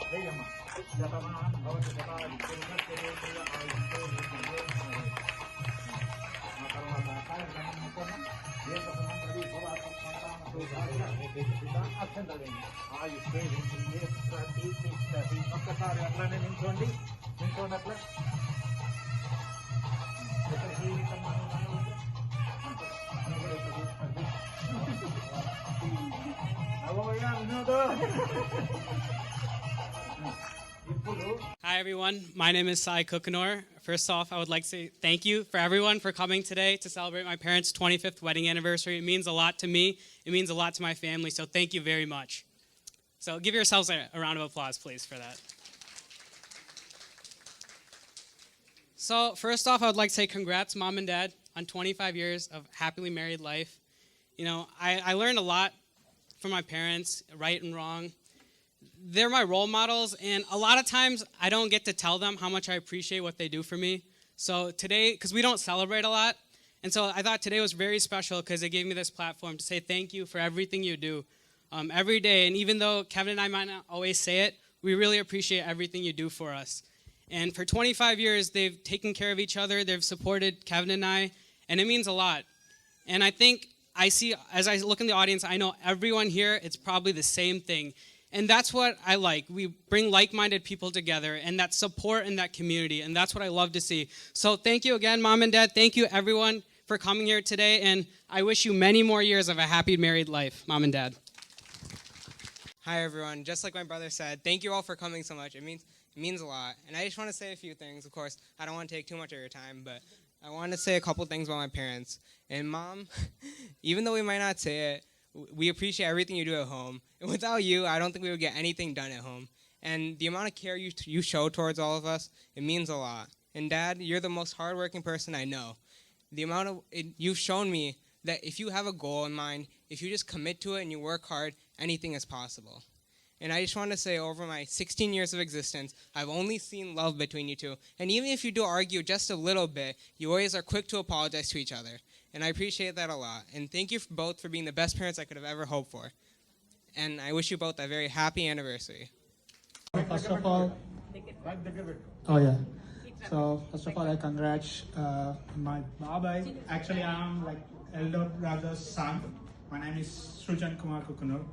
Leiyama. Yatamaan bhavati satai purushaste vetriya ayushte vetriya makarvata. Kaya ganun mo po na. Yes, sa mga tabi, baba at pagpapang susaya. Kita aksendalin. Ayushte vetriya pratiti stati. Magkasari at lanin insundi. Insun at lang. Ito hindi ka manunod. Ano ba ito? Awo yan, no do. Hi everyone, my name is Sai Kukanor. First off, I would like to say thank you for everyone for coming today to celebrate my parents' 25th wedding anniversary. It means a lot to me, it means a lot to my family, so thank you very much. So give yourselves a round of applause, please, for that. So first off, I would like to say congrats, Mom and Dad, on 25 years of happily married life. You know, I learned a lot from my parents, right and wrong. They're my role models, and a lot of times I don't get to tell them how much I appreciate what they do for me. So today, because we don't celebrate a lot, and so I thought today was very special because it gave me this platform to say thank you for everything you do every day. And even though Kevin and I might not always say it, we really appreciate everything you do for us. And for 25 years, they've taken care of each other, they've supported Kevin and I, and it means a lot. And I think I see, as I look in the audience, I know everyone here, it's probably the same thing. And that's what I like. We bring like-minded people together and that support in that community. And that's what I love to see. So thank you again, Mom and Dad. Thank you, everyone, for coming here today. And I wish you many more years of a happy married life, Mom and Dad. Hi, everyone. Just like my brother said, thank you all for coming so much. It means a lot. And I just want to say a few things. Of course, I don't want to take too much of your time, but I want to say a couple things about my parents. And Mom, even though we might not say it, we appreciate everything you do at home. And without you, I don't think we would get anything done at home. And the amount of care you show towards all of us, it means a lot. And Dad, you're the most hardworking person I know. The amount of you've shown me that if you have a goal in mind, if you just commit to it and you work hard, anything is possible. And I just want to say, over my 16 years of existence, I've only seen love between you two. And even if you do argue just a little bit, you always are quick to apologize to each other. And I appreciate that a lot. And thank you both for being the best parents I could have ever hoped for. And I wish you both a very happy anniversary. First of all, oh yeah. So first of all, I congratulate my babai. Actually, I'm like elder brother's son. My name is Srujan Kumar Kukunur.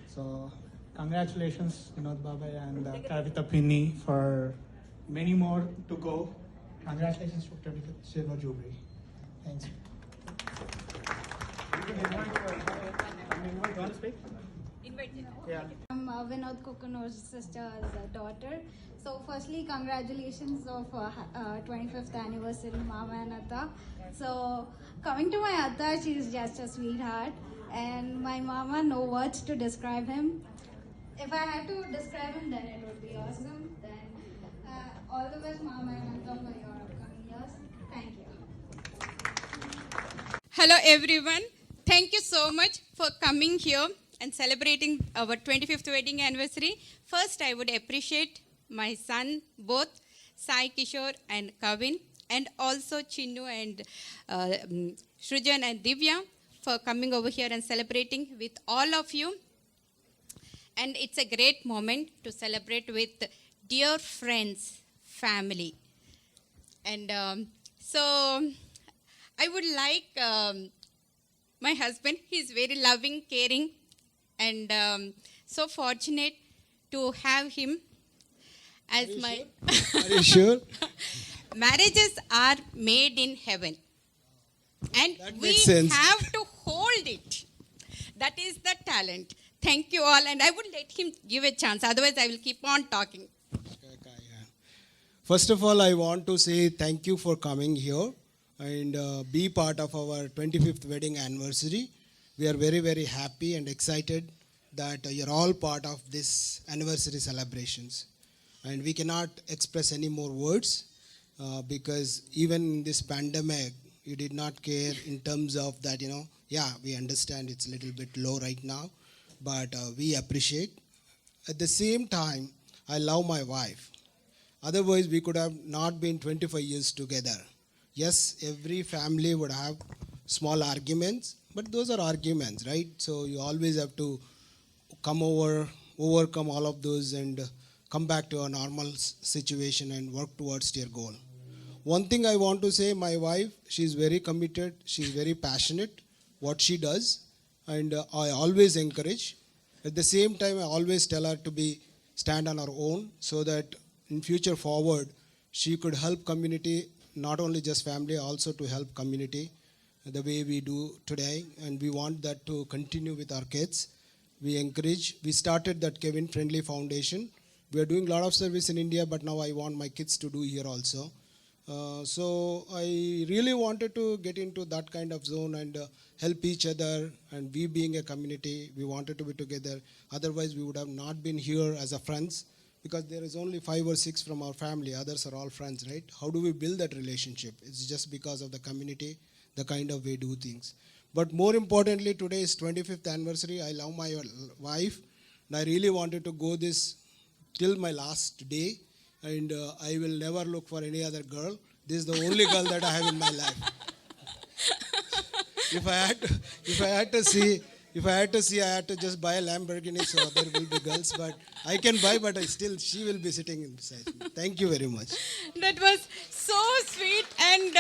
So congratulations, Vinod Babai and Kavita Pinni, for many more to go. Congratulations for 25th Silver Jubilee. Thanks. You want to speak? Yeah. I'm Vinod Kukunor's sister's daughter. So firstly, congratulations of 25th anniversary, Mama and Atta. So coming to my Atta, she's just a sweetheart. And my Mama, no words to describe him. If I had to describe him, then it would be awesome. Then all the best, Mama and Atta, for your upcoming years. Thank you. Hello everyone. Thank you so much for coming here and celebrating our 25th wedding anniversary. First, I would appreciate my son, both Sai Kishore and Kavin, and also Chinnu and Srujan and Divya for coming over here and celebrating with all of you. And it's a great moment to celebrate with dear friends, family. And so I would like my husband, he's very loving, caring, and so fortunate to have him as my... Are you sure? Marriages are made in heaven. And That we makes sense. have to hold it. That is the talent. Thank you all. And I would let him give a chance. Otherwise, I will keep on talking. First of all, I want to say thank you for coming here and be part of our 25th wedding anniversary. We are very, very happy and excited that you're all part of this anniversary celebrations. And we cannot express any more words because even in this pandemic, you did not care in terms of that, yeah, we understand it's a little bit low right now, but we appreciate. At the same time, I love my wife. Otherwise, we could have not been 25 years together. Yes, every family would have small arguments, but those are arguments, right? So you always have to overcome all of those and come back to a normal situation and work towards their goal. One thing I want to say, my wife, she's very committed, she's very passionate what she does, and I always encourage. At the same time, I always tell her to stand on her own, so that in future forward, she could help community, not only just family, also to help community the way we do today, and we want that to continue with our kids. We encourage. We started that Kevin Friendly Foundation. We are doing a lot of service in India, but now I want my kids to do here also. So I really wanted to get into that kind of zone and help each other, and we being a community, we wanted to be together. Otherwise, we would have not been here as a friends, because there is only 5 or 6 from our family. Others are all friends, right? How do we build that relationship? It's just because of the community, the kind of way we do things. But more importantly, today is 25th anniversary. I love my wife, and I really wanted to go this till my last day, and I will never look for any other girl. This is the only girl that I have in my life. If I had to see, I had to just buy a Lamborghini, so there will be girls. But I can buy, but she will be sitting beside me. Thank you very much. That was so sweet and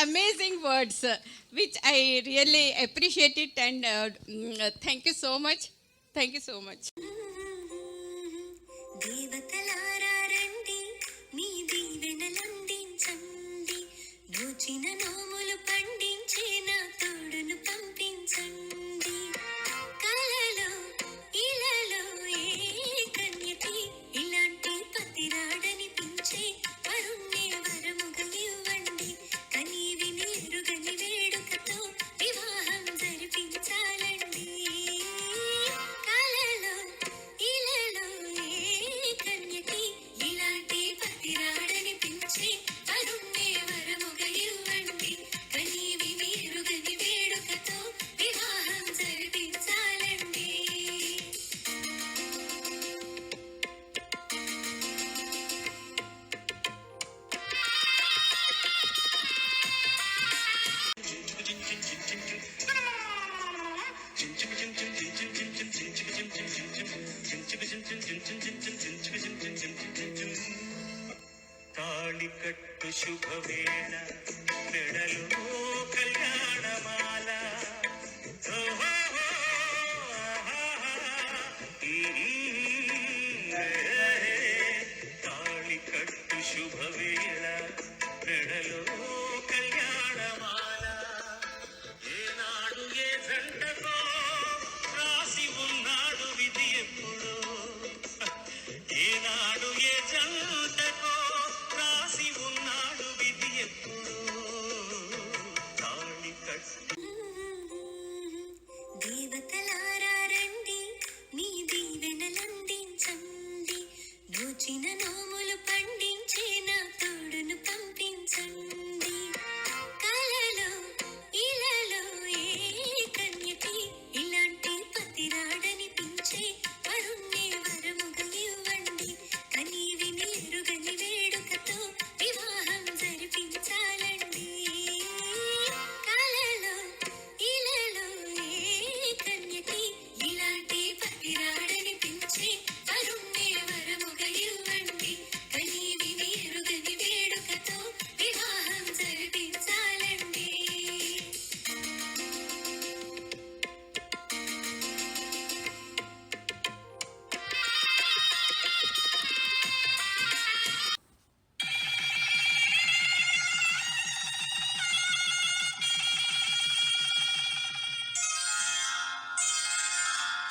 amazing words, which I really appreciate it, and thank you so much. Thank you so much. దేవతలారా రండి మీ దీవెనలందించండి దోచిన నోములు పండించే నా తోడును పంపించండి కలలో ఇలలో ఏ కన్యకి ఇలాంటి పతిరాడనిపించే వరుణ్ణే వరముగా ఇవ్వండి కని విని ఎరుగని వేడుకతో వివాహం జరిపించాలండి కలలో ఇలలో ఏ కన్యకి ఇలాంటి పతిరాడనిపించే వరుణ్ణే వరముగా ఇవ్వండి కని విని ఎరుగని వేడుకతో వివాహం జరిపించాలండి తాళికట్టు శుభవేళ మెడలో కళ్యాణమాల తాళికట్టు శుభవేళ మెడలో కళ్యాణమాల ఏనాడు ఏ జంటకో రాసి ఉన్నాడు విధి ఎప్పుడో ఏనాడు ఏ జంటకో రాసి ఉన్నాడు విధి ఎప్పుడో తాళి కట్టు దేవతలారా రండి మీ దీవెనలందించండి దోచిన నోములు పండించే నా తోడును పంపించండి కలలో ఇలలో ఏ కన్యకి ఇలాంటి పతిరాడనిపించే వరుణ్ణే వరముగా ఇవ్వండి కని విని ఎరుగని వేడుకతో వివాహం జరిపించాలండి కలలో ఇలలో ఏ కన్యకి ఇలాంటి పతిరాడనిపించే వరుణ్ణే వరముగా ఇవ్వండి కని విని ఎరుగని వేడుకతో వివాహం జరిపించాలండి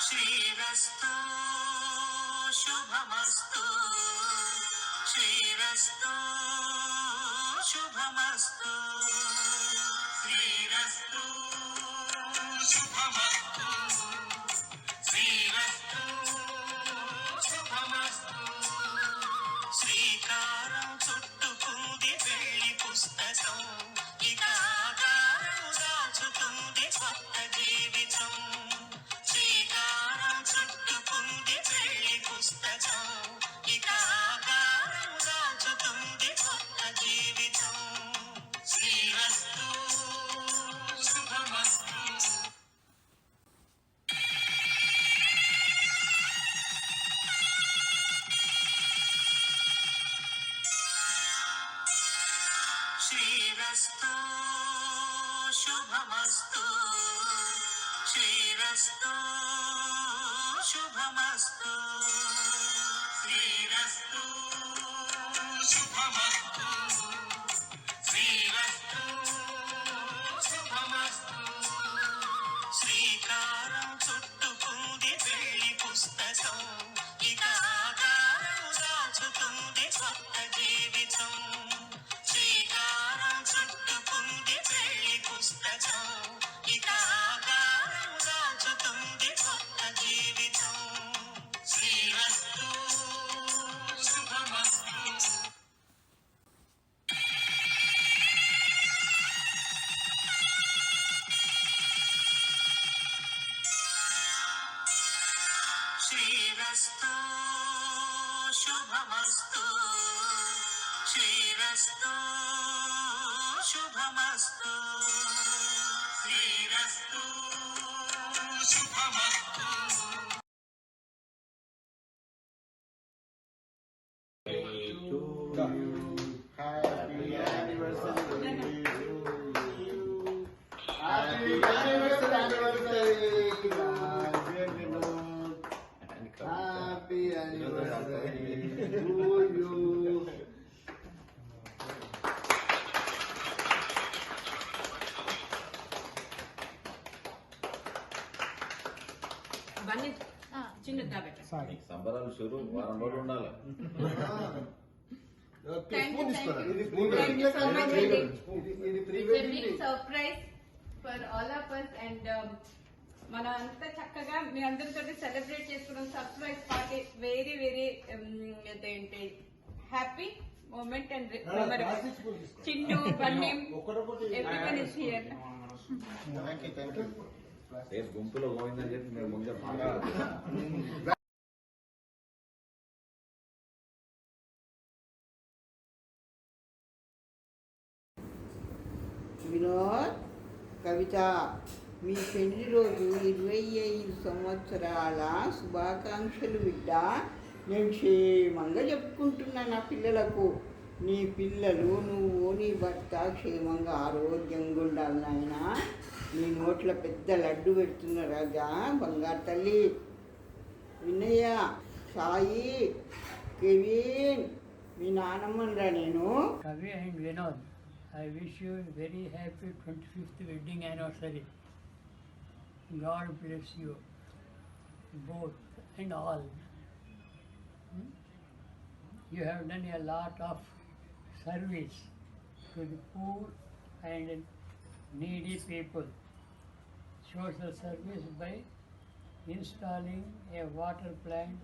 శ్రీరస్తు శుభమస్తు శ్రీరస్తు శుభమస్తు శ్రీరస్తు శుభమస్తు శ్రీరస్తు శుభమస్తు శ్రీకారం చుట్టుకుంది పెళ్లి పుస్తకం ఇక ఆకారం దాచుతుంది కొత్త జీవితం శ్రీకారం చుట్టుకుంది పెళ్లి పుస్తకం ఇక ఆకారం దాచుతుంది కొత్త జీవితం శ్రీరస్తు శుభమస్తు శుభమస్తు శ్రీరస్తు శుభమస్తు శ్రీరస్తు శుభమస్తు శ్రీరస్తు శుభమస్తు శ్రీకారం చుట్టుకుంది పెళ్లి పుస్తకం ఇక ఆకారం దాచుతుంది కొత్త జీవితం శ్రీకారం చుట్టుకుంది పెళ్లి పుస్తకం ఇక ఆకారం దాచుతుంది కొత్త జీవితం శ్రీరస్తు శుభమస్తు శ్రీరస్తు శుభమస్తు శ్రీరస్తు శుభమస్తు శ్రీరస్తు శుభమస్తు Happy anniversary to you. Happy anniversary, dear Vinod. Happy anniversary to you. సంబరాలు షురు వారం రోజులు ఉండాలి Thank you so much. It's a big surprise for all of us and మనం అంతా చక్కగా మీ అందరితో సెలబ్రేట్ చేసుకున్నాం సర్ప్రైజ్ పార్టీ వెరీ వెరీ ఏంటి happy moment and Chinnu Bunny everyone is here రేపు గుంపులో పోయిందని చెప్పి మేము ముందే బాగా వినోద్ కవిత మీ పెళ్లి రోజు 25 సంవత్సరాల శుభాకాంక్షలు బిడ్డ నేను క్షేమంగా చెప్పుకుంటున్నా నా పిల్లలకు నీ పిల్లలు నువ్వు నీ భర్త క్షేమంగా ఆరోగ్యంగా ఉండాలి నాయన నీ నోట్ల పెద్ద లడ్డు పెడుతున్న రాజా బంగారు తల్లి వినయ్య సాయి కెవిన్ మీ నానమ్మరా నేను Kavi and Vinod, I wish you a very happy 25th wedding anniversary. God bless you both and all. You have done a lot of service to the poor and needy people. Social service by installing a water plant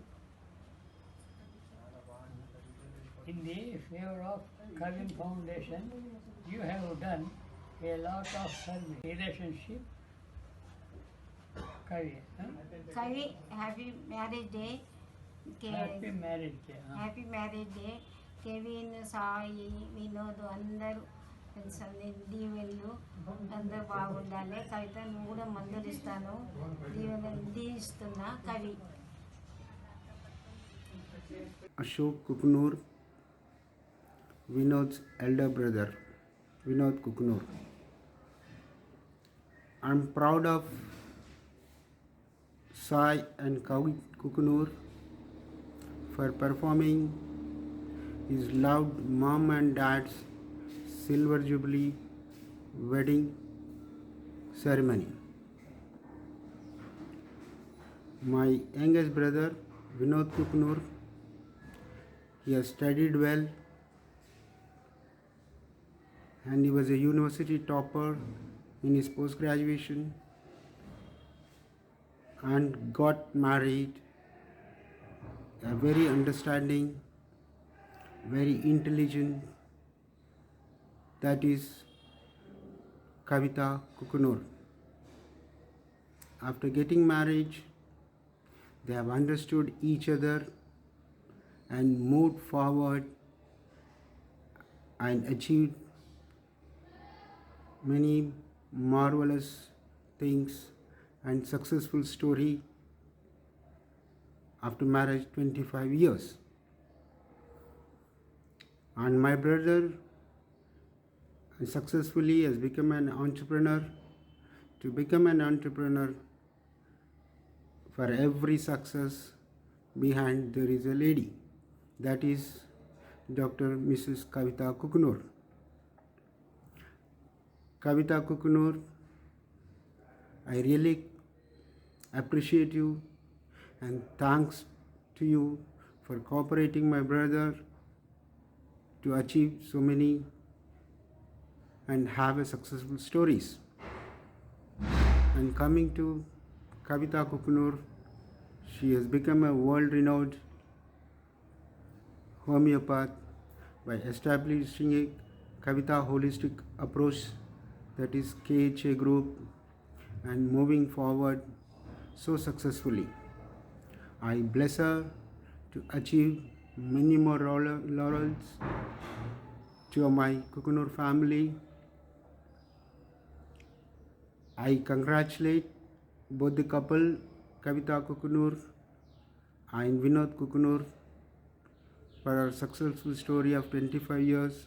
in the favor of Kavin Foundation. You have done a lot of service. Relationship. Kavi. Huh? Kavi, happy marriage day. Happy marriage day. Huh? Happy marriage day Kevin Sai Vinod అందరూ దీవెళ్ళు అందరూ బాగుండాలి కవిత నువ్వు కూడా మందరిస్తాను దీవిస్తున్నా కవి Ashok Kuknur, Vinod's elder brother, Vinod Kuknur. I'm proud of Sai and Kavi Kuknur for performing his loved mom and dad's Silver Jubilee wedding ceremony. My youngest brother, Vinod Kuknur, he has studied well and he was a university topper in his post-graduation and got married. A very understanding, very intelligent, that is Kavita Kuknur. After getting married, they have understood each other and moved forward and achieved many marvelous things and successful story after marriage 25 years. And my brother successfully has become an entrepreneur. to become an entrepreneur. For every success behind there is a lady. That is Dr. Mrs. Kavita Kukunur. Kavita Kukunur, I really appreciate you and thanks to you for cooperating my brother to achieve so many and have a successful stories. And coming to Kavita Kukunur, she has become a world-renowned homeopath by establishing a Kavita holistic approach, that is KHA group, and moving forward so successfully. I bless her to achieve many more laurels to my Kukunur family. I congratulate both the couple, Kavita Kukunur and Vinod Kukunur, for our successful story of 25 years.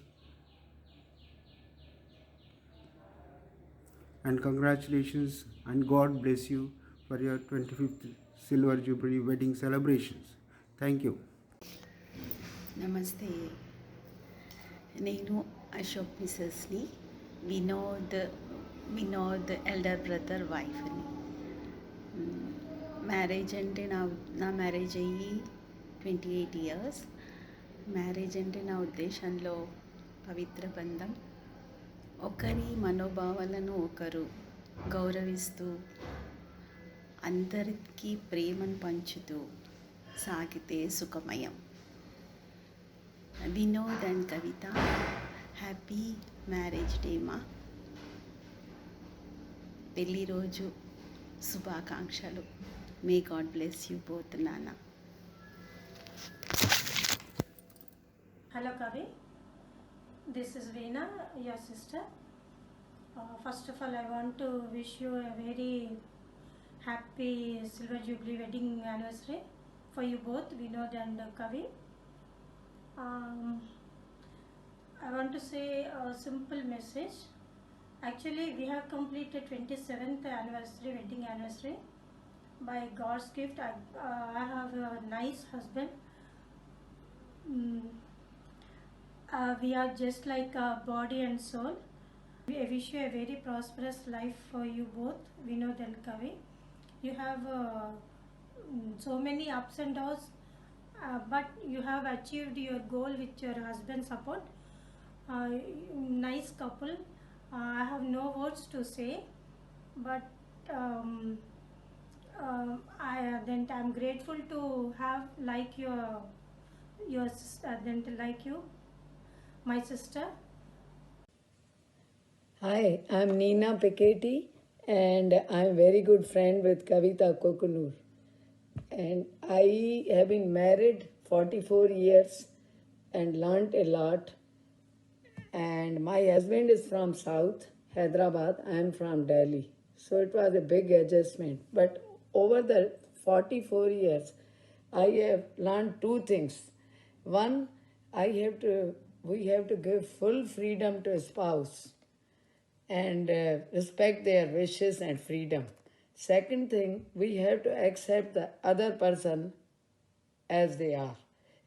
And congratulations and God bless you for your 25th Silver Jubilee wedding celebrations. Thank you. నమస్తే, నేను Ashok మిసెస్ని Vinod elder brother వైఫ్ని. Marriage అంటే నా marriage అయ్యి 28 years. Marriage అంటే నా ఉద్దేశంలో పవిత్ర బంధం, ఒకరి మనోభావాలను ఒకరు గౌరవిస్తూ అందరికీ ప్రేమను పంచుతూ సాగితే సుఖమయం. Vinod and Kavitha, happy marriage day మా. పెళ్లి రోజు శుభాకాంక్షలు. May God bless you both నాన్న. Hello Kavi, this is Veena, your sister. First of all, I want to wish you a very happy Silver Jubilee wedding anniversary for you both, Vinod and Kavi. I want to say a simple message. Actually, we have completed 27th anniversary, wedding anniversary. By God's gift, I have a nice husband. We are just like body and soul. I wish you a very prosperous life for you both, Vinod and Kavi. You have so many ups and downs, but you have achieved your goal with your husband's support. Nice couple. I have no words to say, but I'm grateful to have like your sister, like you, my sister. Hi, I'm Neena Piketty and I'm very good friend with Kavita Kukunur. And I have been married 44 years and learnt a lot. And my husband is from South Hyderabad, I am from Delhi. So it was a big adjustment. But over the 44 years, I have learned two things. One, we have to give full freedom to a spouse and respect their wishes and freedom. Second thing, we have to accept the other person as they are.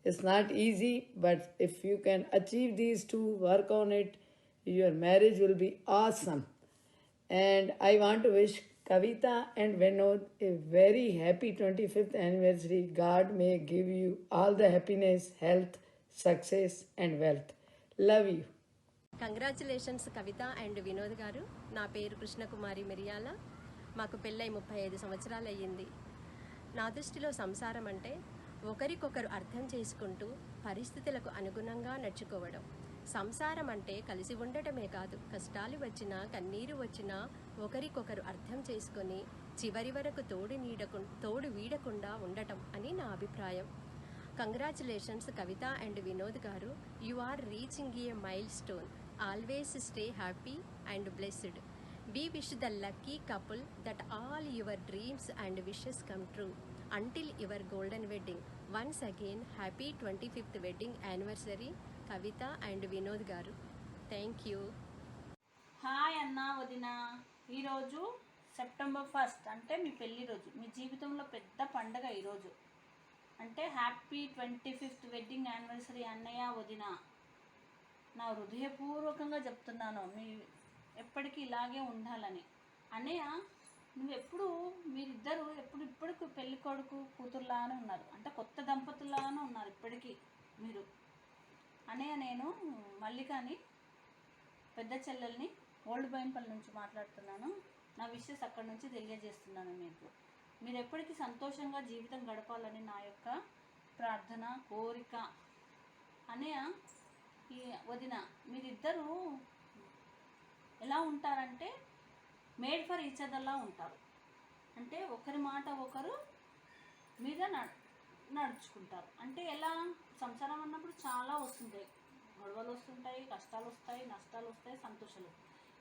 It's not easy, but if you can achieve these two, work on it, your marriage will be awesome. And I want to wish Kavita and Vinod a very happy 25th anniversary. God may give you all the happiness, health, success and wealth. Love you. Congratulations Kavitha and Vinod గారు. నా పేరు కృష్ణకుమారి మిరియాల. మాకు పెళ్ళై 35 సంవత్సరాలు అయ్యింది. నా దృష్టిలో సంసారం అంటే ఒకరికొకరు అర్థం చేసుకుంటూ పరిస్థితులకు అనుగుణంగా నడుచుకోవడం. సంసారం అంటే కలిసి ఉండటమే కాదు, కష్టాలు వచ్చినా కన్నీరు వచ్చినా ఒకరికొకరు అర్థం చేసుకొని చివరి వరకు తోడు వీడకుండా ఉండటం అని నా అభిప్రాయం. Congratulations Kavitha and Vinod garu. You are reaching a milestone. Always stay happy and blessed. We wish the lucky couple that all your dreams and wishes come true until your golden wedding. Once again, happy 25th wedding anniversary, Kavita and Vinod garu. Thank you. Hi అన్న వదిన. ఈరోజు September 1 అంటే మీ పెళ్లి రోజు, మీ జీవితంలో పెద్ద పండగ ఈరోజు. అంటే హ్యాపీ 25th వెడ్డింగ్ యానివర్సరీ అన్నయ్య వదిన. నా హృదయపూర్వకంగా చెప్తున్నాను, మీ ఎప్పటికీ ఇలాగే ఉండాలని. అన్నయ్య నువ్వెప్పుడు మీరిద్దరూ ఇప్పటికి పెళ్లి కొడుకు కూతురులాగానే ఉన్నారు, అంటే కొత్త దంపతుల్లాగానే ఉన్నారు ఇప్పటికీ మీరు. అన్నయ్య నేను మల్లికాని, పెద్ద చెల్లెల్ని, ఓల్డ్ బైన్పల్లి నుంచి మాట్లాడుతున్నాను. నా విషెస్ అక్కడి నుంచి తెలియజేస్తున్నాను మీకు. మీరు ఎప్పటికీ సంతోషంగా జీవితం గడపాలని నా యొక్క ప్రార్థన, కోరిక. అన్నయ్య ఈ వదిన మీరిద్దరూ ఎలా ఉంటారంటే మేడ్ ఫర్ ఈచ్ అదర్లా ఉంటారు. అంటే ఒకరి మాట ఒకరు మీద నడుచుకుంటారు. అంటే ఎలా, సంసారం అన్నప్పుడు చాలా వస్తుంటాయి, గొడవలు వస్తుంటాయి, కష్టాలు వస్తాయి, నష్టాలు వస్తాయి, సంతోషాలు.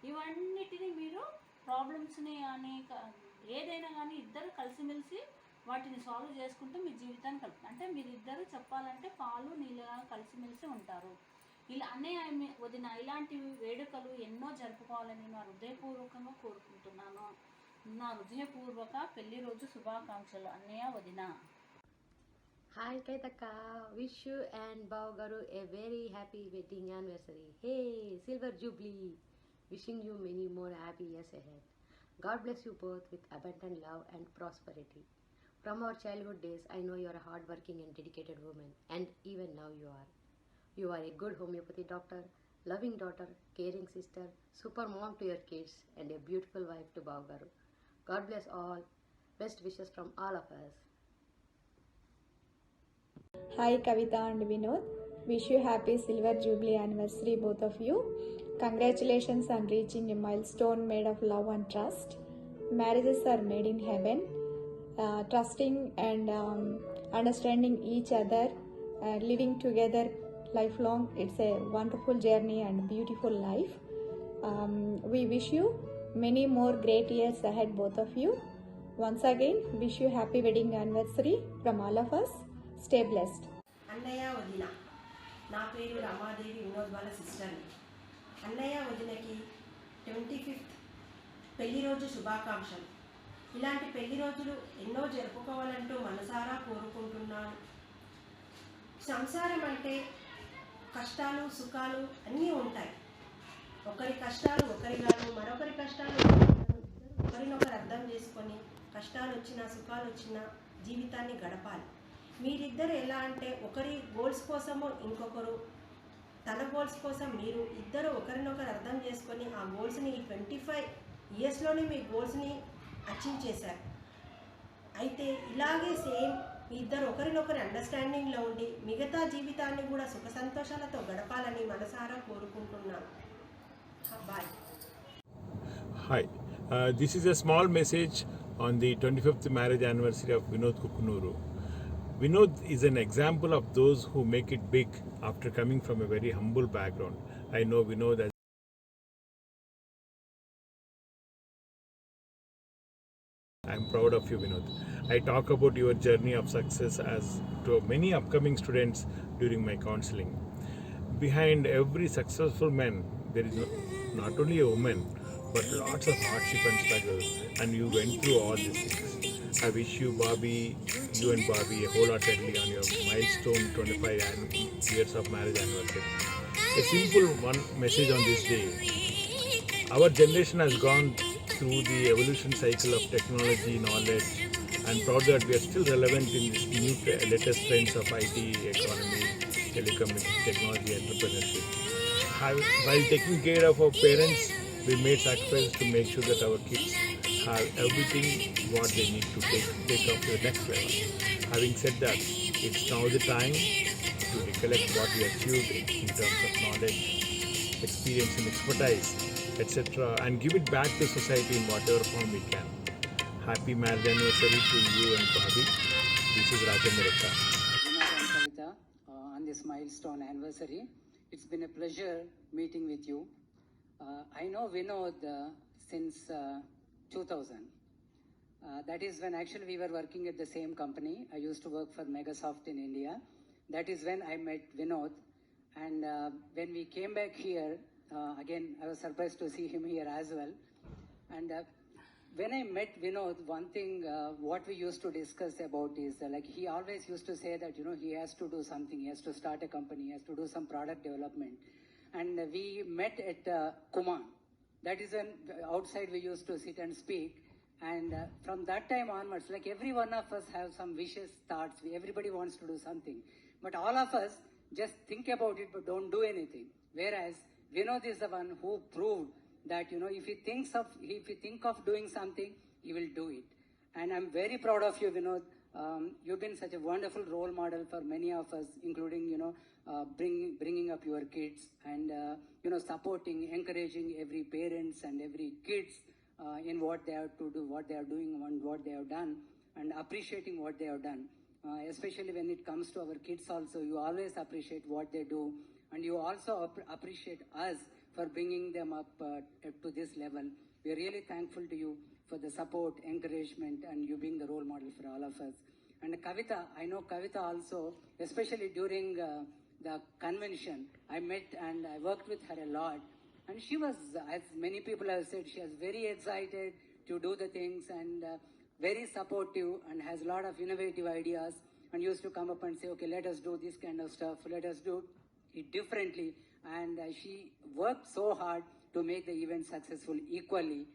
ఇవన్నిటిని మీరు ప్రాబ్లమ్స్ని కానీ ఏదైనా కానీ ఇద్దరు కలిసిమెలిసి వాటిని సాల్వ్ చేసుకుంటూ మీ జీవితాన్ని కలుపుతారు. అంటే మీరిద్దరు చెప్పాలంటే పాలు నీళ్ళగా కలిసిమెలిసి ఉంటారు. ఇలా అన్నయ్య వదిన ఇలాంటి వేడుకలు ఎన్నో జరుపుకోవాలని నా హృదయపూర్వకంగా కోరుకుంటున్నాను. నా హృదయపూర్వక పెళ్లి రోజు శుభాకాంక్షలు అన్నయ్య వదిన. Hi Kaitaka, wish you and Bao Garu a very happy wedding anniversary. Hey, Silver Jubilee. Wishing you many more happy years ahead. God bless you both with abundant love and prosperity. From our childhood days, I know you are a hardworking and dedicated woman, and even now you are. You are a good homeopathy doctor, loving daughter, caring sister, super mom to your kids, and a beautiful wife to Bao Garu. God bless all. Best wishes from all of us. Hi Kavita and Vinod. Wish you happy silver jubilee anniversary both of you. Congratulations on reaching a milestone made of love and trust. Marriages are made in heaven. Trusting and understanding each other, living together lifelong. It's a wonderful journey and beautiful life. We wish you many more great years ahead both of you. Once again, wish you happy wedding anniversary from all of us. Stay blessed. అన్నయ్య వదిన, నా పేరు రమాదేవి, వినోద్ వాళ్ళ సిస్టర్ని. అన్నయ్య వదినకి 25th పెళ్లి రోజు శుభాకాంక్షలు. ఇలాంటి పెళ్లి రోజులు ఎన్నో జరుపుకోవాలంటూ మనసారా కోరుకుంటున్నాను. సంసారం అంటే కష్టాలు సుఖాలు అన్నీ ఉంటాయి. ఒకరి కష్టాలు ఒకరిగాను, మరొకరి కష్టాలు ఒకరినొకరు అర్థం చేసుకొని కష్టాలు వచ్చినా సుఖాలు వచ్చినా జీవితాన్ని గడపాలి. మీరిద్దరు ఎలా అంటే ఒకరి గోల్స్ కోసము ఇంకొకరు, తన గోల్స్ కోసం మీరు ఇద్దరు ఒకరినొకరు అర్థం చేసుకొని ఆ గోల్స్ని ఈ 25 ఇయర్స్లోనే మీ గోల్స్ని అచీవ్ చేశారు. అయితే ఇలాగే సేమ్ ఇద్దరు ఒకరినొకరు అండర్స్టాండింగ్లో ఉండి మిగతా జీవితాన్ని కూడా సుఖ సంతోషాలతో గడపాలని మనసారా కోరుకుంటున్నాను. Bye. Hi, this is a small message on the 25th marriage anniversary of Vinod Kukunuru. Vinod is an example of those who make it big after coming from a very humble background. I know Vinod as I'm proud of you, Vinod. I talk about your journey of success as to many upcoming students during my counseling. Behind every successful man, there is not only a woman, but lots of hardship and struggle, and you went through all these things. I wish you and Bobby wholeheartedly on your milestone 25 years of marriage anniversary. A simple one message on this day. Our generation has gone through the evolution cycle of technology, knowledge, and proud that we are still relevant in this new latest trends of IT, economy, telecommunication, technology, entrepreneurship. While taking care of our parents, we made sacrifices to make sure that our kids have everything what they need to take up to the next level. Having said that, it's now the time to recollect what we achieved in terms of knowledge, experience and expertise, etc., and give it back to society in whatever form we can. Happy marriage anniversary to you and Bobby. This is Rajamireka. Kavita, on this milestone anniversary, it's been a pleasure meeting with you. I know Vinod since 2000. That is when actually we were working at the same company. I used to work for Megasoft in India. That is when I met Vinod. And when we came back here, again, I was surprised to see him here as well. And when I met Vinod, one thing what we used to discuss about is like he always used to say that he has to do something, he has to start a company, he has to do some product development. And we met at Kuman. That is when outside we used to sit and speak. And from that time onwards, like every one of us have some wishes, thoughts. Everybody wants to do something, but all of us just think about it but don't do anything. Whereas Vinod is the one who proved that if he think of doing something, he will do it. And I'm very proud of you, Vinod. You've been such a wonderful role model for many of us, including bringing up your kids and supporting, encouraging every parents and every kids in what they have to do, what they are doing, and what they have done, and appreciating what they have done. Especially when it comes to our kids, also you always appreciate what they do, and you also appreciate us for bringing them up to this level. We are really thankful to you for the support, encouragement, and you being the role model for all of us. And Kavita, I know Kavita also, especially during the convention, I met and I worked with her a lot. And she was, as many people have said, she was very excited to do the things and very supportive and has a lot of innovative ideas and used to come up and say, okay, let us do this kind of stuff, let us do it differently. And she worked so hard to make the event successful equally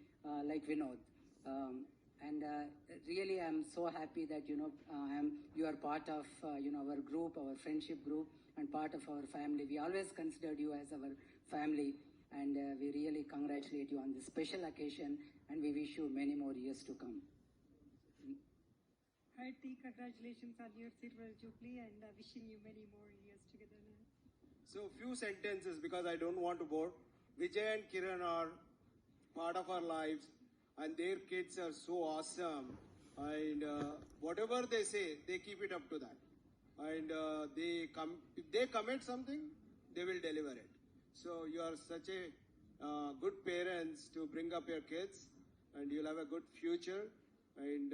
like Vinod. And really I'm so happy that you are part of our group, our friendship group, and part of our family. We always considered you as our family, and we really congratulate you on this special occasion, and we wish you many more years to come. Hearty congratulations on your silver jubilee, and wishing you many more years together. So few sentences, because I don't want to bore. Vijay and Kiran are part of our lives, and their kids are so awesome. And whatever they say, they keep it up to that. And if they commit something, they will deliver it. So you are such a good parents to bring up your kids, and you'll have a good future. And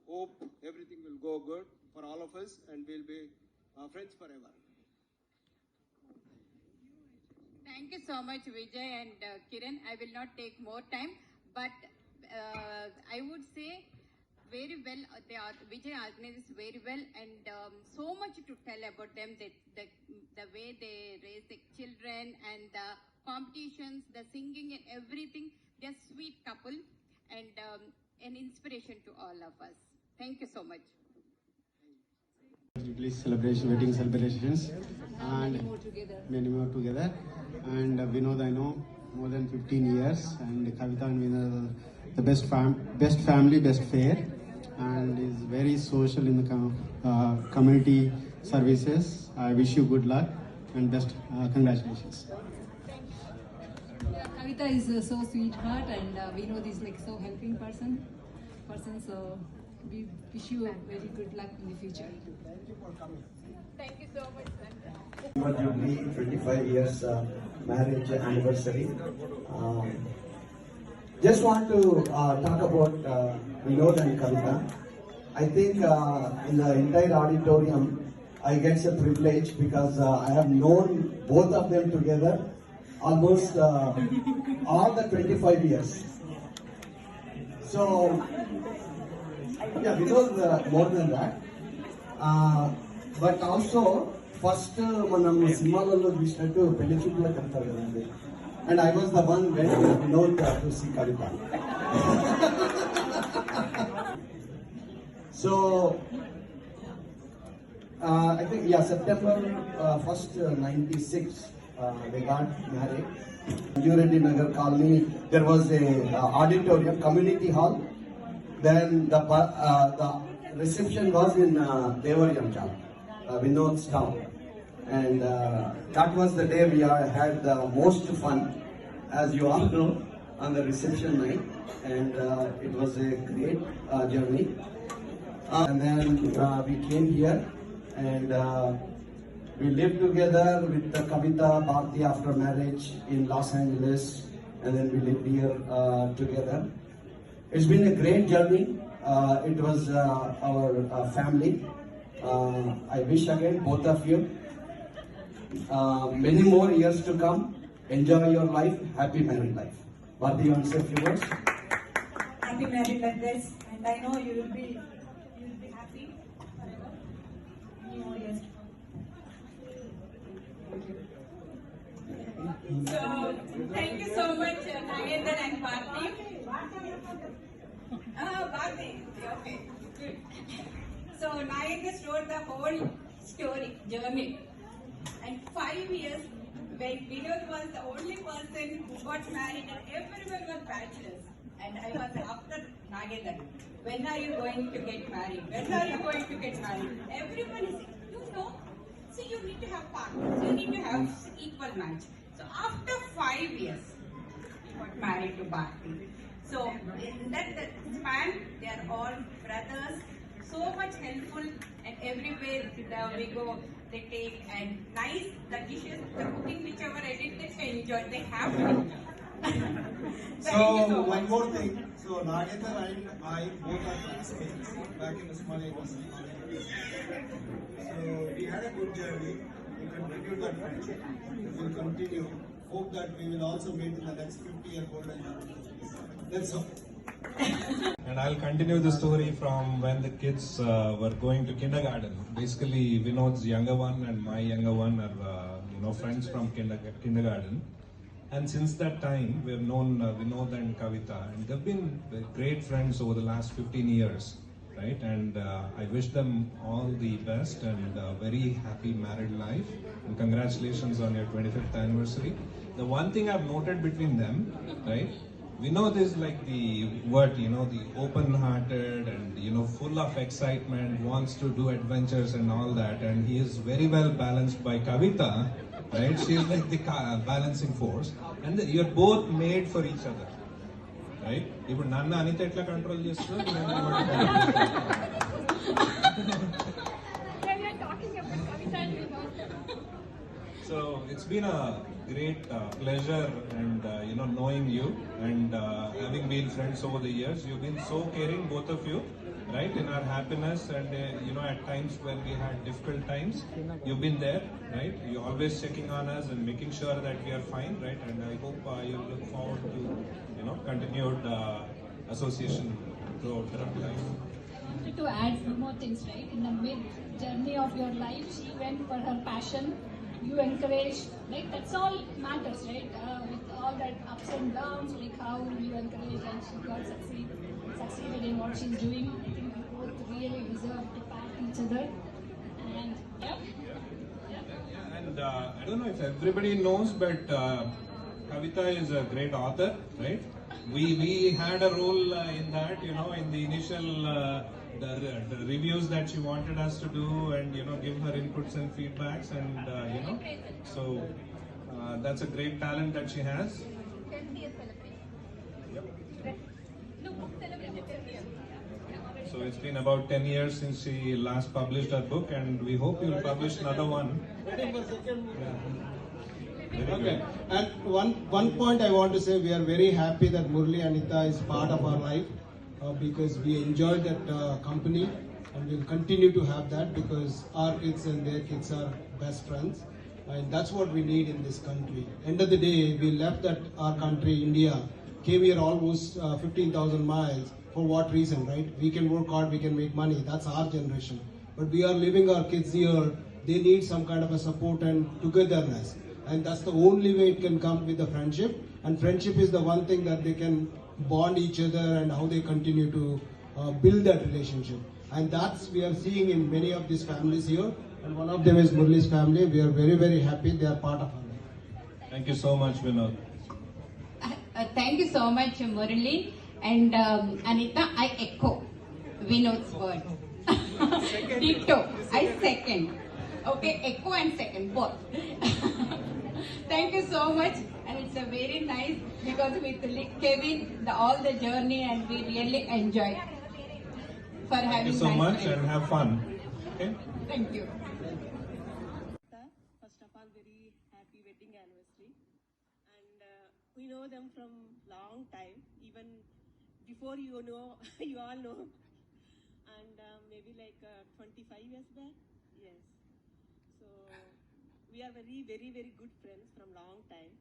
hope everything will go good for all of us, and we'll be friends forever. Thank you so much, Vijay and Kiran. I will not take more time, but I would say very well. Vijay organizes very well, and so much to tell about them. The way they raise the children and the competitions, the singing and everything. They're a sweet couple and an inspiration to all of us. Thank you so much. Jubilee celebration, wedding celebrations, and many more together. And Vinod, I know more than 15 years, and Kavita and Vinod are the best family, best fair, and is very social in the community services. I wish you good luck and best congratulations. Kavita is so sweetheart, and Vinod is like so helping person. So we wish you very good luck in the future. Thank you so much, sir. Silver Jubilee 25 years marriage anniversary. Just want to talk about Vinod and Kavita. I think in the entire auditorium, I get a privilege because I have known both of them together almost all the 25 years. So, yeah, Vinod more than that. But also, first మనం సినిమాలలో చూసినట్టు పెళ్లి చూపులకు వెళ్తారు కదండి, and I was the one when Vinod to see Kavita. So I think September 1st 96 they got married. Jureddy Nagar colony, there was a auditorium, community hall. Then the reception was in Devariyam, Vinod's town, and that was the day we had the most fun, as you all know, on the reception night, and it was a great journey. And then we came here, and we lived together with Kavita Bharti after marriage in Los Angeles, and then we lived here together. It's been a great journey. It was our family. I wish again both of you many more years to come. Enjoy your life. Happy married life. Bharti, you want to say a few words? I can't be married like this, and I know you will be happy forever. Many more years to come. So, thank you so much, Nagendra and Bharti. Bharti, okay, good. So, Nagendra showed the whole journey. And 5 years, when Vinod was the only person who got married and everyone was bachelors. And I was after Nagendra. When are you going to get married? When are you going to get married? Everyone is saying, so you need to have partners, you need to have equal match. So after 5 years, we got married to Bharti. So in that span, they are all brothers, so much helpful, and everywhere we go, they take and nice the dishes, the cooking, whichever I did, they enjoy. They have to enjoy. So one more thing. So Nagendra and I both are classmates back in Usmania University. So we had a good journey. We continued that friendship. We will continue. Hope that we will also meet in the next 50-year golden era. That's all. And I'll continue the story from when the kids were going to kindergarten. Basically, Vinod's younger one and my younger one are friends from kindergarten. And since that time, we have known Vinod and Kavita, and they've been great friends over the last 15 years, right? And I wish them all the best and very happy married life. And congratulations on your 25th anniversary. The one thing I've noted between them, right? Vinod is like the open-hearted and full of excitement, wants to do adventures and all that, and he is very well balanced by Kavita, right? She is like the balancing force, and you're both made for each other, right? Even Nanna Anita etla control chestunna. So it's been a great pleasure and knowing you and having been friends over the years. You've been so caring, both of you, right, in our happiness and at times when we had difficult times, you've been there, right? You're always checking on us and making sure that we are fine, right? And I hope you look forward to continued association throughout our life. To add few more things, right? In the mid journey of your life, she went for her passion. You encourage, like that's all matters, right? With all that ups and downs, like how you encourage and she got succeeded in what she's doing. I think you both really deserve to pat each other. And And I don't know if everybody knows, but Kavita is a great author, right? We had a role in that, in the initial the reviews that she wanted us to do and give her inputs and feedbacks and so that's a great talent that she has. So it's been about 10 years since she last published her book, and we hope you'll publish another one. Okay. And one point I want to say, we are very happy that Murli Anita is part of our life because we enjoyed that company, and we'll continue to have that because our kids and their kids are best friends, and that's what we need in this country. End of the day, we left our country, India, came here almost 15,000 miles. For what reason, right? We can work hard, we can make money. That's our generation. But we are leaving our kids here. They need some kind of a support and togetherness. And that's the only way it can come with the friendship. And friendship is the one thing that they can bond each other and how they continue to build that relationship. And that's we are seeing in many of these families here. And one of them is Murli's family. We are very, very happy they are part of our life. Thank you so much, Vinod. Thank you so much, Murli. And Anita, I echo Vinod's word. Ditto. I second. Okay, echo and second, both. Thank you so much. And it's a very nice, because with Kevin, all the journey, and we really enjoy for having Thank you so nice much friends. and have fun. Okay? Thank you. First of all, very happy wedding anniversary. And we know them from long time, even before you all know. And maybe like 25 years back. Yes. So we are very, very, very good friends from long time.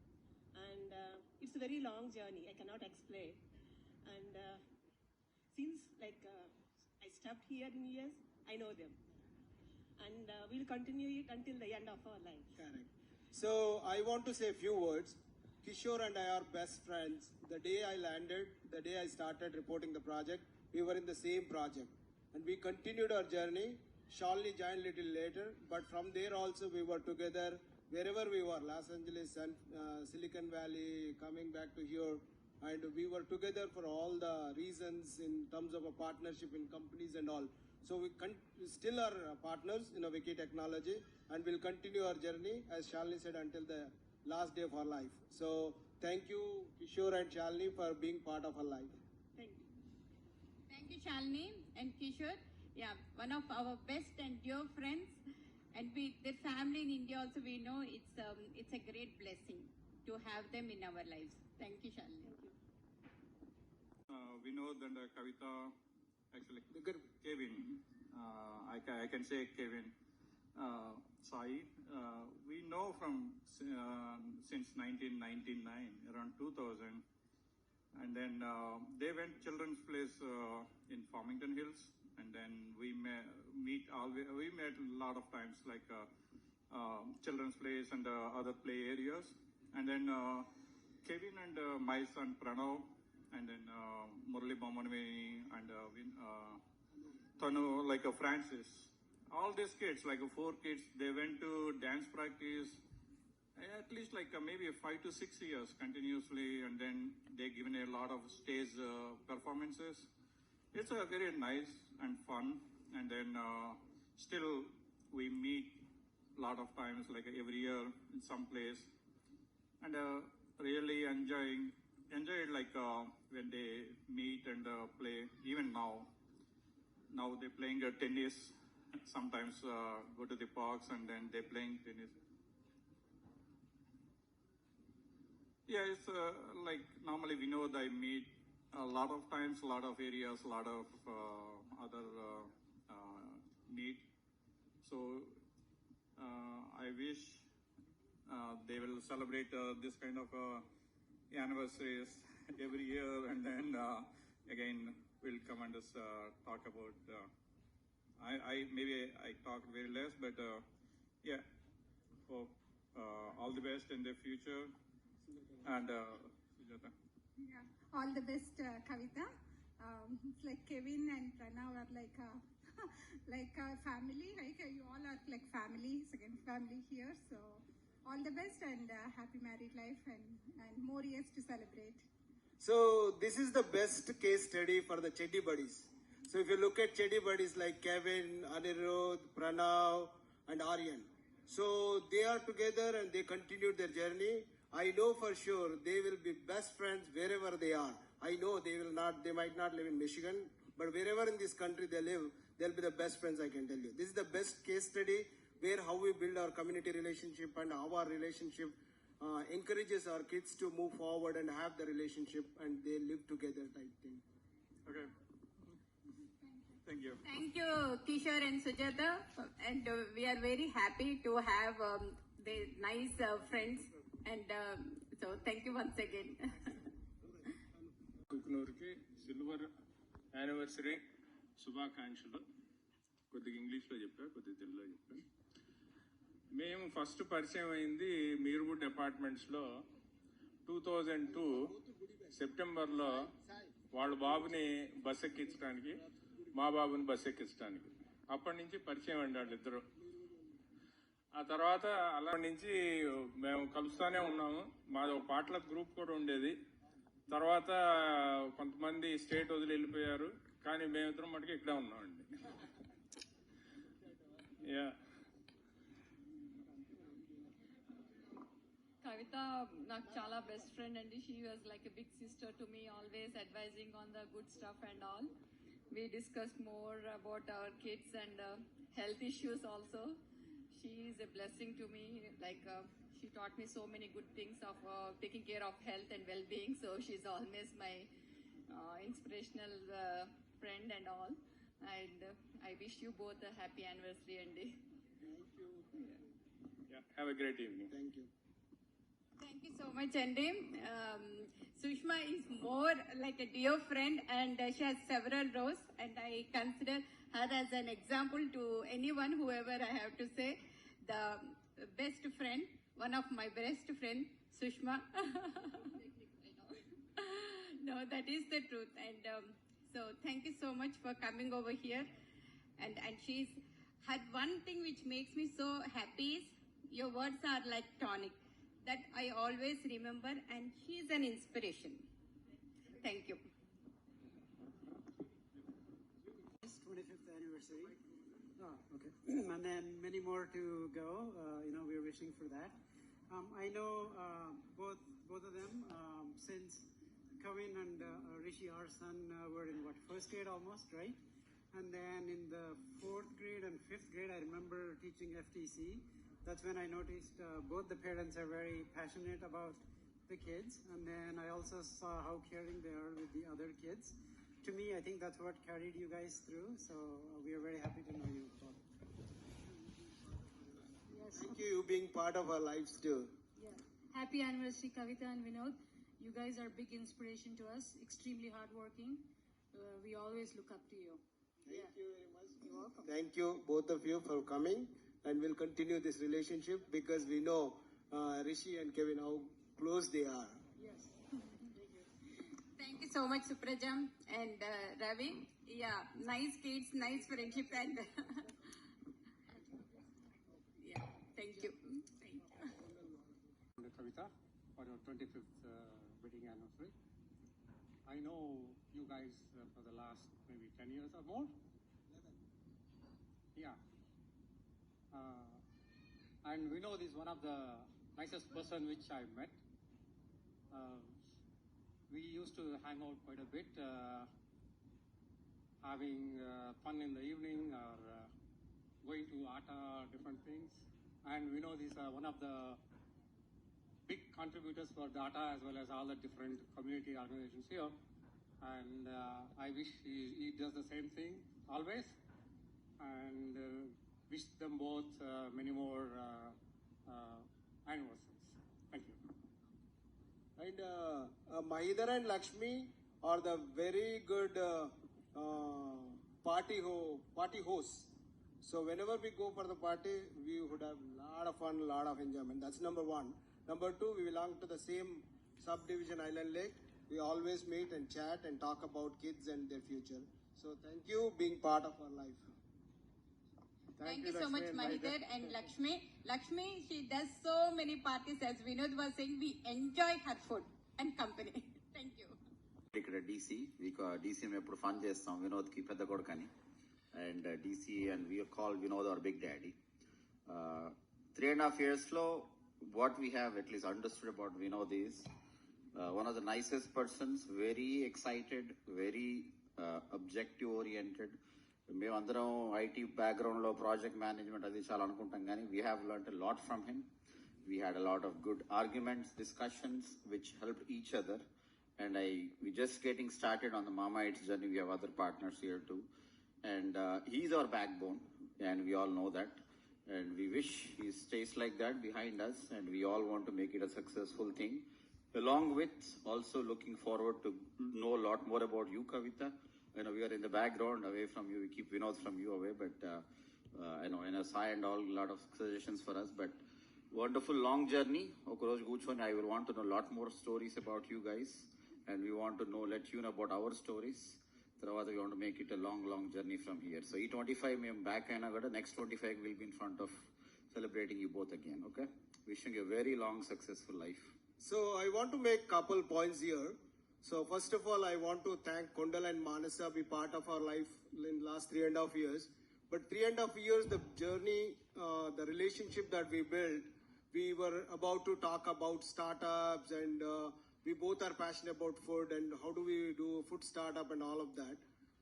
And it's a very long journey. I cannot explain. And like I stepped here in years, I know them. And we'll continue it until the end of our life. Correct. So I want to say a few words. Kishore and I are best friends. The day I landed, the day I started reporting the project, we were in the same project. And we continued our journey. Shalini joined a little later, but from there also we were together wherever we were, Los Angeles and Silicon Valley, coming back to here. And we were together for all the reasons in terms of a partnership in companies and all. So we still are partners in Wiki Technology, and we'll continue our journey, as Shalini said, until the last day of our life. So thank you, Kishore and Shalini, for being part of our life. Thank you. Thank you, Shalini and Kishore. Yeah, one of our best and dear friends, and their family in India also, we know it's a great blessing to have them in our lives. Thank you, Shalini. Vinod and Kavita, actually Kevin, I can say Kevin, Sai, we know from since 1999, around 2000, and then they went children's place in Farmington Hills, and then we met a lot of times, like children's place and other play areas, and then Kevin and my son Pranav, and then Murali Bomanveni and Tanu, like Francis. All these kids, like 4 kids, they went to dance practice at least like maybe 5 to 6 years continuously, and then they given a lot of stage performances. It's very nice and fun, and then still we meet a lot of times, like every year in some place, and really enjoy it, like when they meet and play. Even now they're playing tennis. Sometimes go to the parks and then they're playing tennis. Yeah, it's like normally we know that I meet a lot of times, a lot of areas, a lot of other meet. So I wish they will celebrate this kind of anniversaries every year, and then again we'll come and just talk about. Maybe I talked very less, but yeah, hope all the best in the future. And Sujata. Yeah, all the best, Kavita. It's like Kevin and Pranav are like a family. Like you all are like family, second family here. So all the best and happy married life and more years to celebrate. So this is the best case study for the Cheddi buddies. So if you look at Cheddi buddies like Kevin, Anirudh, Pranav and Aryan, so they are together and they continued their journey. I know for sure they will be best friends wherever they are. I know they might not live in Michigan, but wherever in this country they live, they'll be the best friends, I can tell you. This is the best case study where how we build our community relationship and how our relationship encourages our kids to move forward and have the relationship and they live together type thing. Okay. Thank you. Thank you, Kishore and Sujata. And we are very happy to have the nice friends. And so thank you once again. కుకునూర్కి silver anniversary శుభాకాంక్షలు. కొద్దిగా ఇంగ్లీష్లో చెప్పా, కొద్దిగా తెలుగులో చెప్పా. మేము first పరిచయం అయింది మీర్వుడ్ అపార్ట్మెంట్స్లో 2002 సెప్టెంబర్లో. వాళ్ళ బాబుని బస్ ఎక్కించడానికి, మా బాబుని బస్ ఎక్కించడానికి. అప్పటి నుంచి పరిచయం అండి వాళ్ళిద్దరు. ఆ తర్వాత అలా నుంచి మేము కలుస్తూనే ఉన్నాము. మాది ఒక పాటల గ్రూప్ కూడా ఉండేది. తర్వాత కొంతమంది స్టేట్ వదిలి వెళ్ళిపోయారు, కానీ మేమిద్దరం మటుకు ఇక్కడే ఉన్నామండి. యా, Kavita, నాకు చాలా బెస్ట్ ఫ్రెండ్ అండి. She was like a big sister to me, always advising on the good stuff and all. We discussed more about our kids and health issues also. She is a blessing to me. Like she taught me so many good things of taking care of health and well-being. So she's always my inspirational friend and all. And I wish you both a happy anniversary, Andy. Thank you. Yeah, have a great evening. Thank you. Thank Thank you so much, Andy. Sushma is more like a dear friend, and she has several roles, and I consider her as an example to anyone, whoever I have to say, the best friend, one of my best friend, Sushma. No, that is the truth, and so thank you so much for coming over here, and she's had one thing which makes me so happy is your words are like tonic. That I always remember, and she is an inspiration. Thank you. 25th anniversary. Oh, okay. And then many more to go. We're wishing for that. I know both of them since Kavin and Rishi, our son, were in first grade almost, right? And then in the 4th grade and 5th grade, I remember teaching FTC. That's when I noticed both the parents are very passionate about the kids, and then I also saw how caring they are with the other kids. To me, I think that's what carried you guys through, so we are very happy to know you both. Yes. Thank you being part of our lives too. Yeah. Happy anniversary, Kavita and Vinod. You guys are big inspiration to us, extremely hardworking. We always look up to you. Thank you very much. You're welcome. Thank you, both of you, for coming. And we'll continue this relationship because we know Rishi and Kevin how close they are. Yes. Thank you so much, Suprajam and Ravi. Yeah, nice kids, nice friendship, and yeah, thank you. Kavita, for your 25th wedding anniversary. I know you guys for the last maybe 10 years or more. 11. Yeah. And Vinod is one of the nicest person which I met. We used to hang out quite a bit, having fun in the evening or going to ATA, different things. And Vinod is one of the big contributors for the ATA as well as all the different community organizations here. And I wish he does the same thing always. And wish them both many more anniversaries. Thank you. And Mahidhar and Lakshmi are the very good party hosts. So whenever we go for the party, we would have a lot of fun, a lot of enjoyment. That's number one. Number two, we belong to the same subdivision, Island Lake. We always meet and chat and talk about kids and their future. So thank you being part of our life. Thank you so much, Mahidhar and Lakshmi. Lakshmi, she does so many parties. As Vinod was saying, we enjoy her food and company. Thank you. ఇక్కడ DC మేము ఎప్పుడు fun చేస్తాం వినోద్కి పెద్ద కొడుకని and DC and we call Vinod our big daddy. 3.5 years లో what we have at least understood about Vinod is one of the nicest persons, very excited, very objective oriented. మేమందరం IT బ్యాక్గ్రౌండ్లో project management అది చాలా అనుకుంటాం కానీ we have learned a lot from him. We had a lot of good arguments, discussions which helped each other. And we just getting started on the Mama Eats journey. We have other partners here too. And he's our backbone and we all know that. And we wish he stays like that behind us and we all want to make it a successful thing. Along with also looking forward to know a lot more about you, Kavita. I know we are in the background away from you. We keep Vinod from you away, but I know Sai and all, a lot of suggestions for us. But wonderful long journey. I will want to know a lot more stories about you guys. And we want to know, let you know about our stories. తర్వాత we want to make it a long journey from here. So E25 మేము back అయినా కూడా next 25 will be in front of celebrating you both again, okay? Wishing you a very long successful life. So I want to make couple points here. So first of all, I want to thank Kondal and Manasa be part of our life in last 3.5 years. But 3.5 years, the journey, the relationship that we built, we were about to talk about startups and we both are passionate about food and how do we do food startup and all of that.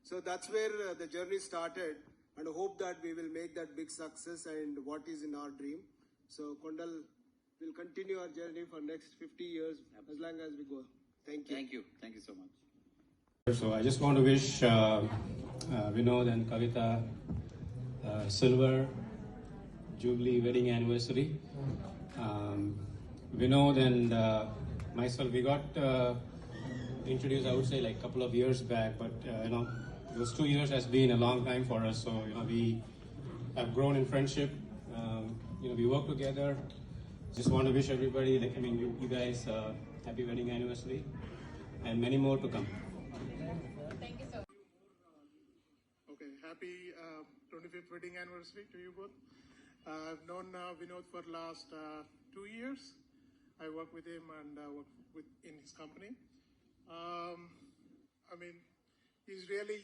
So that's where the journey started and I hope that we will make that big success and what is in our dream. So Kondal will continue our journey for next 50 years as long as we go. Thank you. Thank you. Thank you so much. So I just want to wish Vinod and Kavita Silver Jubilee wedding anniversary. Vinod and myself, we got introduced, I would say, like a couple of years back, but those 2 years has been a long time for us. So we have grown in friendship. We work together. Just want to wish everybody, you guys, happy wedding anniversary, and many more to come. Thank you so much. Okay, happy 25th wedding anniversary to you both. I've known Vinod for last 2 years. I work with him and work in his company. He's really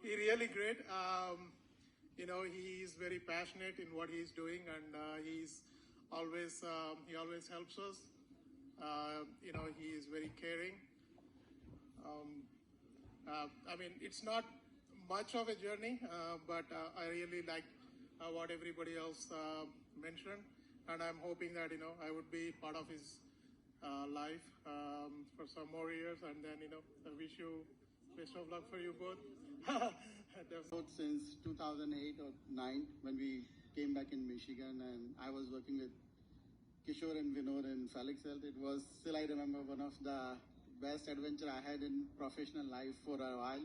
he's really great. He's very passionate in what he's doing, and he always helps us. He is very caring. It's not much of a journey, but I really like what everybody else mentioned, and I'm hoping that I would be part of his life for some more years, and then I wish you best of luck for you both. Since 2008 or 9 when we came back in Michigan, and I was working with Kishore and Vinod in Felix Health. It was still, I remember, one of the best adventure I had in professional life for a while.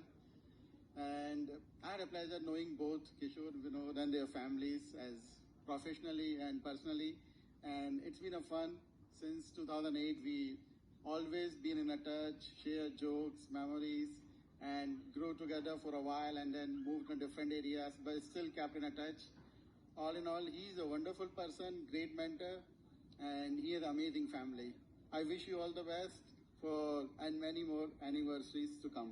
And I had a pleasure knowing both Kishore, Vinod and their families as professionally and personally. And it's been a fun. Since 2008, we always been in a touch, share jokes, memories, and grew together for a while, and then moved to different areas, but still kept in a touch. All in all, he's a wonderful person, great mentor, and he has an amazing family. I wish you all the best and many more anniversaries to come.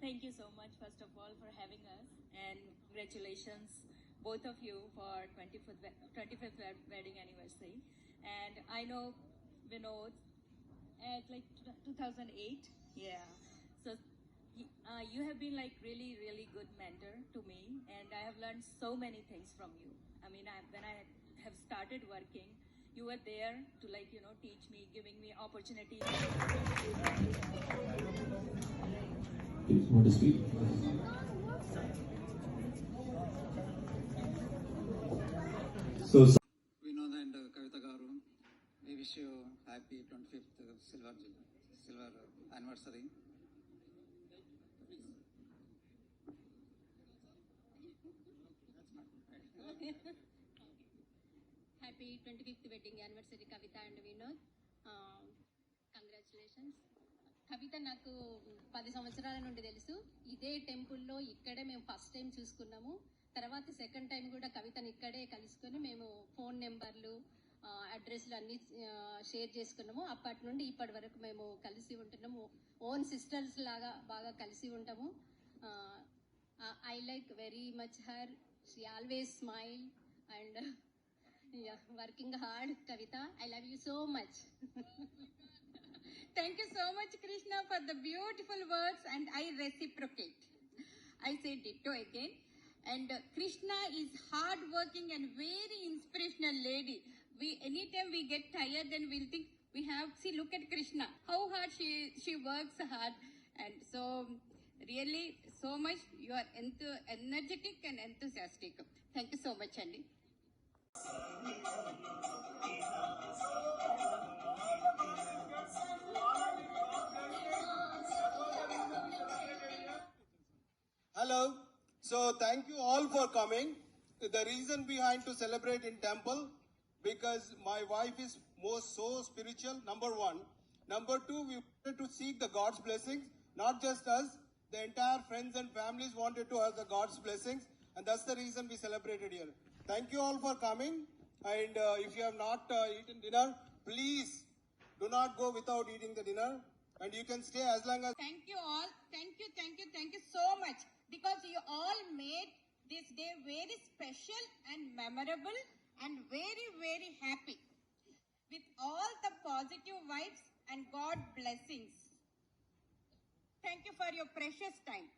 Thank you so much, first of all, for having us, and congratulations, both of you, for 25th wedding anniversary. And I know Vinod at 2008, yeah. So you have been really, really good mentor to me, and I have learned so many things from you. When I have started working, you were there to teach me, giving me opportunities. Want to speak? So Vinod and Kavita Garu, we wish you happy 25th silver anniversary. Happy 25th wedding anniversary, Kavita and Vinod. Congratulations. కవిత నాకు 10 సంవత్సరాల నుండి తెలుసు. ఇదే టెంపుల్లో ఇక్కడే మేము first time చూసుకున్నాము. తర్వాత సెకండ్ టైం కూడా కవితని ఇక్కడే కలుసుకొని మేము ఫోన్ నెంబర్లు, అడ్రస్లు అన్నీ షేర్ చేసుకున్నాము. అప్పటి నుండి ఇప్పటి వరకు మేము కలిసి ఉంటున్నాము. ఓన్ సిస్టర్స్ లాగా బాగా కలిసి ఉంటాము. I like very much her. She always smile and working hard. Kavita, I love you so much. Thank you so much, Krishna, for the beautiful words, and I reciprocate. I say ditto again. And Krishna is hard-working and very inspirational lady. Anytime we get tired, then we'll think we have. See, look at Krishna, how hard she works hard, and so really so much. You are energetic and enthusiastic. Thank you so much, Andy. Hello. So thank you all for coming. The reason behind to celebrate in temple, because my wife is so spiritual, number one. Number two, we wanted to seek the God's blessings, not just us. The entire friends and families wanted to have the God's blessings, and that's the reason we celebrated here. Thank you all for coming. And if you have not eaten dinner, please do not go without eating the dinner. And you can stay as long as. Thank you all. Thank you so much, because you all made this day very special and memorable and very, very happy with all the positive vibes and God blessings. Thank you for your precious time.